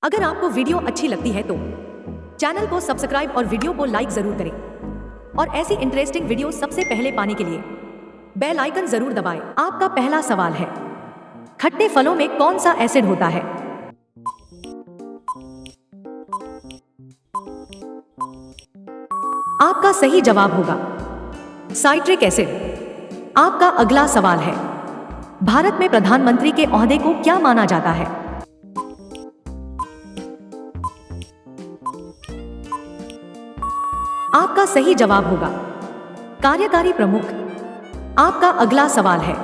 अगर आपको वीडियो अच्छी लगती है तो चैनल को सब्सक्राइब और वीडियो को लाइक जरूर करें और ऐसी इंटरेस्टिंग वीडियो सबसे पहले पाने के लिए बेल आइकन जरूर दबाएं। आपका पहला सवाल है, खट्टे फलों में कौन सा एसिड होता है? आपका सही जवाब होगा साइट्रिक एसिड। आपका अगला सवाल है, भारत में प्रधानमंत्री के ओहदे को क्या माना जाता है? आपका सही जवाब होगा कार्यकारी प्रमुख। आपका अगला सवाल है,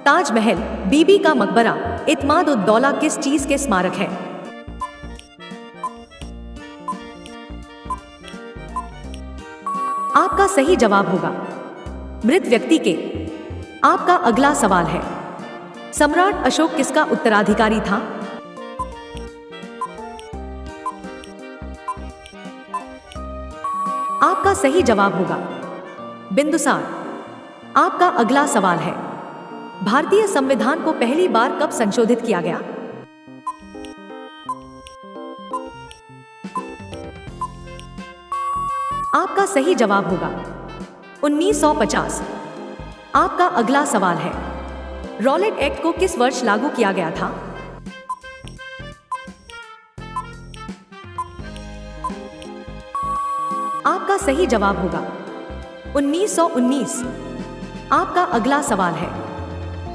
ताजमहल, बीबी का मकबरा, इत्माद उद दौला किस चीज के स्मारक है? आपका सही जवाब होगा मृत व्यक्ति के। आपका अगला सवाल है, सम्राट अशोक किसका उत्तराधिकारी था? आपका सही जवाब होगा बिंदुसार। आपका अगला सवाल है, भारतीय संविधान को पहली बार कब संशोधित किया गया? आपका सही जवाब होगा 1950। आपका अगला सवाल है, रॉलेट एक्ट को किस वर्ष लागू किया गया था? आपका सही जवाब होगा 1919। आपका अगला सवाल है,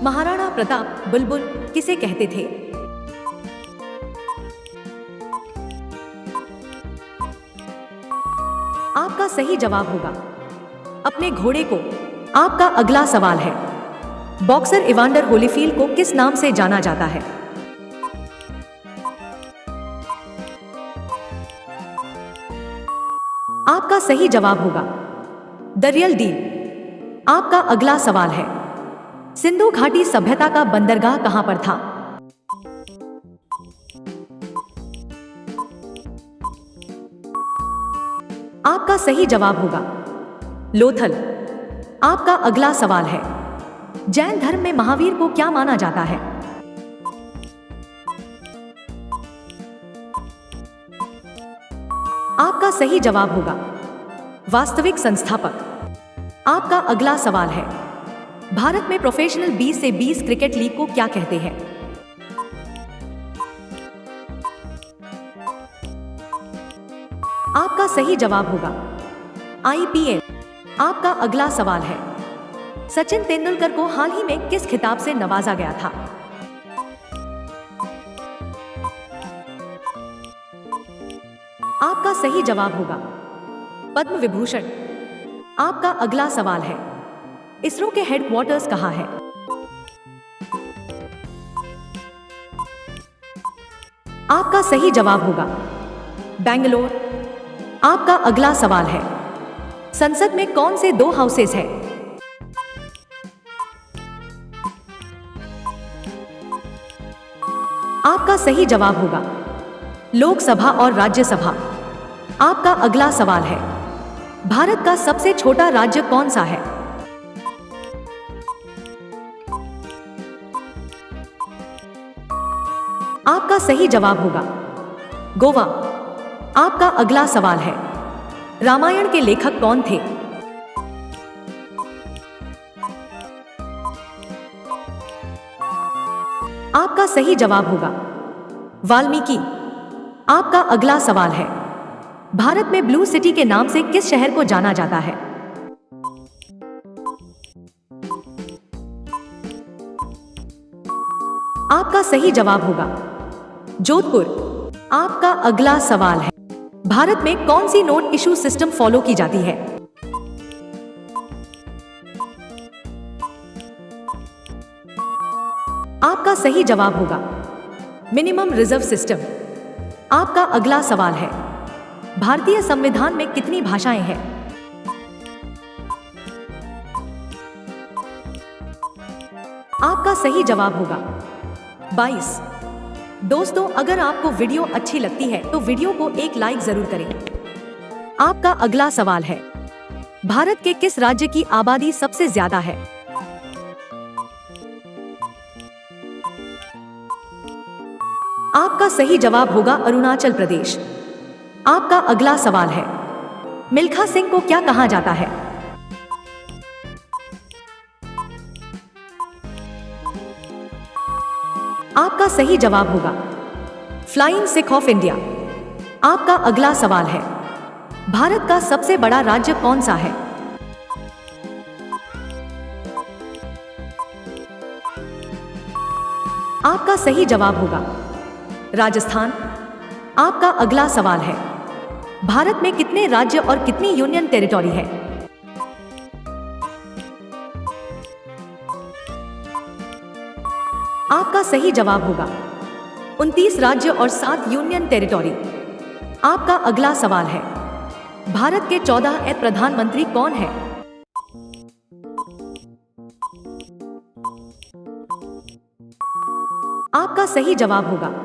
महाराणा प्रताप बुलबुल किसे कहते थे? आपका सही जवाब होगा अपने घोड़े को। आपका अगला सवाल है, बॉक्सर इवांडर होलीफील्ड को किस नाम से जाना जाता है? आपका सही जवाब होगा द रियल डील। आपका अगला सवाल है, सिंधु घाटी सभ्यता का बंदरगाह कहां पर था? आपका सही जवाब होगा लोथल। आपका अगला सवाल है, जैन धर्म में महावीर को क्या माना जाता है? आपका सही जवाब होगा वास्तविक संस्थापक। आपका अगला सवाल है, भारत में प्रोफेशनल 20 से 20 क्रिकेट लीग को क्या कहते हैं? आपका सही जवाब होगा IPL। आपका अगला सवाल है, सचिन तेंदुलकर को हाल ही में किस खिताब से नवाजा गया था? आपका सही जवाब होगा पद्म विभूषण। आपका अगला सवाल है, इसरो के हेडक्वार्टर्स कहां है? आपका सही जवाब होगा बेंगलोर। आपका अगला सवाल है, संसद में कौन से 2 हाउसेस हैं? आपका सही जवाब होगा लोकसभा और राज्यसभा। आपका अगला सवाल है, भारत का सबसे छोटा राज्य कौन सा है? आपका सही जवाब होगा गोवा। आपका अगला सवाल है, रामायण के लेखक कौन थे? आपका सही जवाब होगा वाल्मीकि। आपका अगला सवाल है, भारत में ब्लू सिटी के नाम से किस शहर को जाना जाता है? आपका सही जवाब होगा जोधपुर। आपका अगला सवाल है, भारत में कौन सी नोट इशू सिस्टम फॉलो की जाती है? आपका सही जवाब होगा मिनिमम रिजर्व सिस्टम। आपका अगला सवाल है, भारतीय संविधान में कितनी भाषाएं हैं? आपका सही जवाब होगा 22। दोस्तों, अगर आपको वीडियो अच्छी लगती है तो वीडियो को एक लाइक जरूर करें। आपका अगला सवाल है, भारत के किस राज्य की आबादी सबसे ज्यादा है? आपका सही जवाब होगा अरुणाचल प्रदेश। आपका अगला सवाल है, मिल्खा सिंह को क्या कहा जाता है? आपका सही जवाब होगा फ्लाइंग सिख ऑफ इंडिया। आपका अगला सवाल है, भारत का सबसे बड़ा राज्य कौन सा है? आपका सही जवाब होगा राजस्थान। आपका अगला सवाल है, भारत में कितने राज्य और कितनी यूनियन टेरिटरी है? आपका सही जवाब होगा 29 राज्य और 7 यूनियन टेरिटरी। आपका अगला सवाल है, भारत के 14वें प्रधानमंत्री कौन है? आपका सही जवाब होगा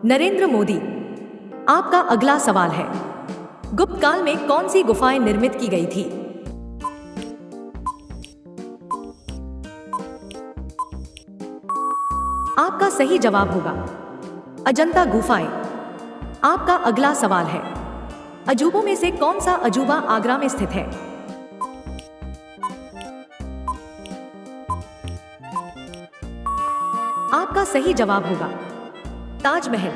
नरेंद्र मोदी। आपका अगला सवाल है, गुप्त काल में कौन सी गुफाएं निर्मित की गई थी? आपका सही जवाब होगा अजंता गुफाएं। आपका अगला सवाल है, अजूबों में से कौन सा अजूबा आगरा में स्थित है? आपका सही जवाब होगा ताजमहल।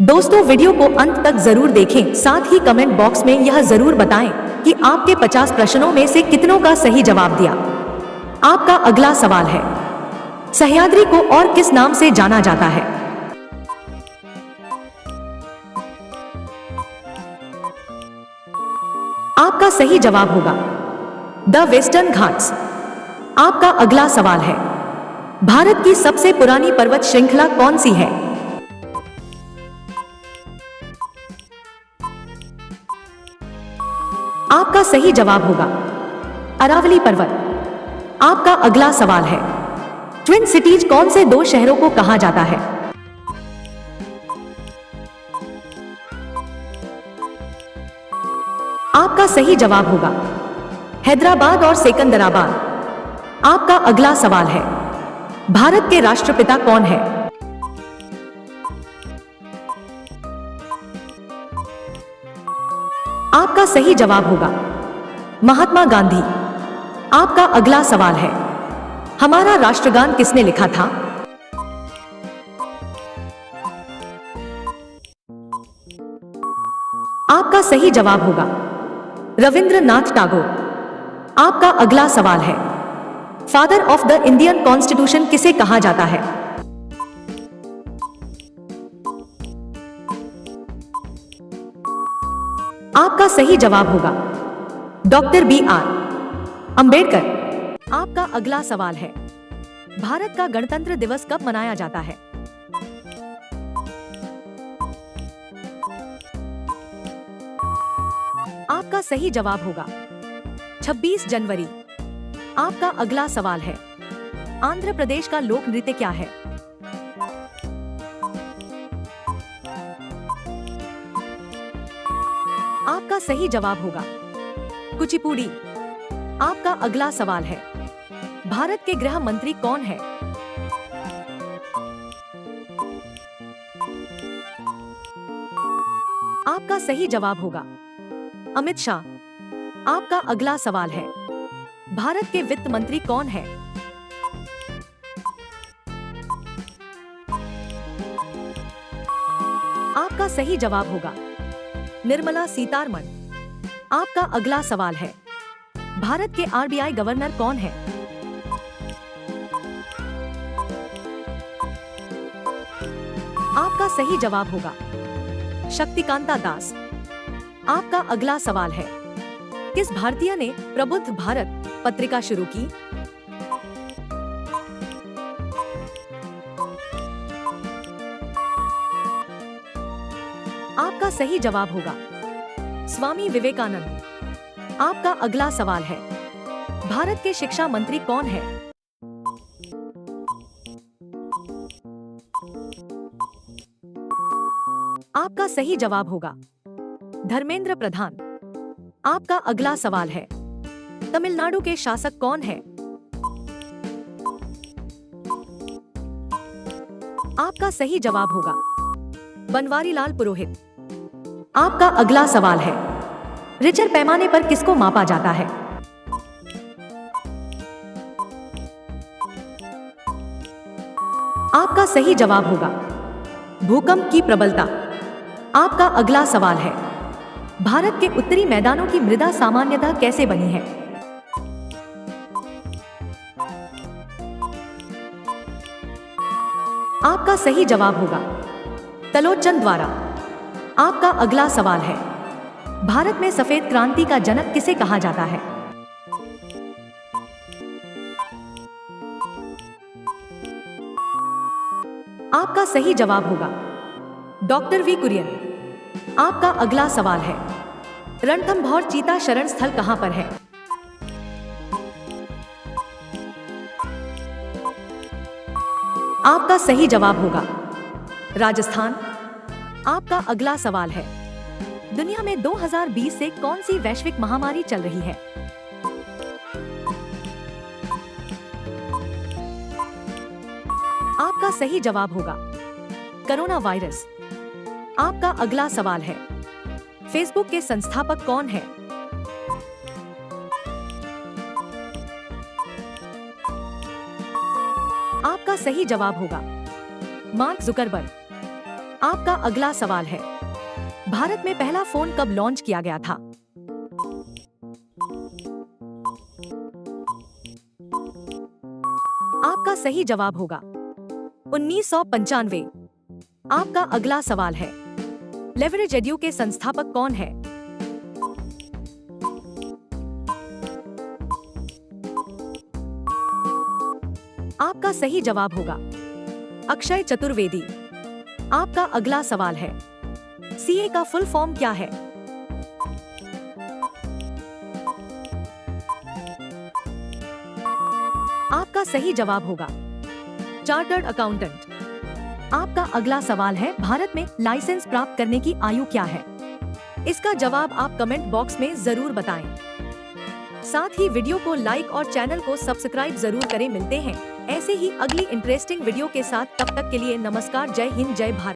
दोस्तों, वीडियो को अंत तक जरूर देखें, साथ ही कमेंट बॉक्स में यह जरूर बताएं कि आपके 50 प्रश्नों में से कितनों का सही जवाब दिया। आपका अगला सवाल है, सह्याद्री को और किस नाम से जाना जाता है? आपका सही जवाब होगा द वेस्टर्न घाट्स। आपका अगला सवाल है, भारत की सबसे पुरानी पर्वत श्रृंखला कौन सी है? आपका सही जवाब होगा अरावली पर्वत। आपका अगला सवाल है, ट्विन सिटीज कौन से 2 शहरों को कहा जाता है? आपका सही जवाब होगा हैदराबाद और सिकंदराबाद। आपका अगला सवाल है, भारत के राष्ट्रपिता कौन है? आपका सही जवाब होगा महात्मा गांधी। आपका अगला सवाल है, हमारा राष्ट्रगान किसने लिखा था? आपका सही जवाब होगा रविंद्रनाथ टैगोर। आपका अगला सवाल है, father of the Indian constitution किसे कहा जाता है? आपका सही जवाब होगा डॉक्टर BR अंबेडकर। आपका अगला सवाल है, भारत का गणतंत्र दिवस कब मनाया जाता है? आपका सही जवाब होगा 26 जनवरी। आपका अगला सवाल है, आंध्र प्रदेश का लोक नृत्य क्या है? आपका सही जवाब होगा कुचिपुड़ी। आपका अगला सवाल है, भारत के गृह मंत्री कौन है? आपका सही जवाब होगा अमित शाह। आपका अगला सवाल है, भारत के वित्त मंत्री कौन है? आपका सही जवाब होगा निर्मला सीतारमण। आपका अगला सवाल है, भारत के RBI गवर्नर कौन है? आपका सही जवाब होगा शक्तिकांता दास। आपका अगला सवाल है, किस भारतीय ने प्रबुद्ध भारत पत्रिका शुरू की? आपका सही जवाब होगा स्वामी विवेकानंद। आपका अगला सवाल है, भारत के शिक्षा मंत्री कौन है? आपका सही जवाब होगा धर्मेंद्र प्रधान। आपका अगला सवाल है, तमिलनाडु के शासक कौन है? आपका सही जवाब होगा बनवारीलाल पुरोहित। आपका अगला सवाल है, रिचर पैमाने पर किसको मापा जाता है? आपका सही जवाब होगा भूकंप की प्रबलता। आपका अगला सवाल है, भारत के उत्तरी मैदानों की मृदा सामान्यतः कैसे बनी है? आपका सही जवाब होगा तलोचन द्वारा। आपका अगला सवाल है, भारत में सफेद क्रांति का जनक किसे कहा जाता है? आपका सही जवाब होगा डॉक्टर वी कुरियन। आपका अगला सवाल है, रणथंभौर चीता शरण स्थल कहां पर है? आपका सही जवाब होगा राजस्थान। आपका अगला सवाल है, दुनिया में 2020 से कौन सी वैश्विक महामारी चल रही है? आपका सही जवाब होगा कोरोना वायरस। आपका अगला सवाल है, फेसबुक के संस्थापक कौन है? आपका सही जवाब होगा मार्क जुकरबर्ग। आपका अगला सवाल है, भारत में पहला फोन कब लॉन्च किया गया था? आपका सही जवाब होगा 1995। आपका अगला सवाल है, लेवरेज एड्यू के संस्थापक कौन है? आपका सही जवाब होगा अक्षय चतुर्वेदी। आपका अगला सवाल है, सीए का फुल फॉर्म क्या है? आपका सही जवाब होगा चार्टर्ड अकाउंटेंट। आपका अगला सवाल है, भारत में लाइसेंस प्राप्त करने की आयु क्या है? इसका जवाब आप कमेंट बॉक्स में जरूर बताएं। साथ ही वीडियो को लाइक और चैनल को सब्सक्राइब जरूर करें। मिलते हैं ऐसे ही अगली इंटरेस्टिंग वीडियो के साथ। तब तक के लिए नमस्कार। जय हिंद, जय भारत।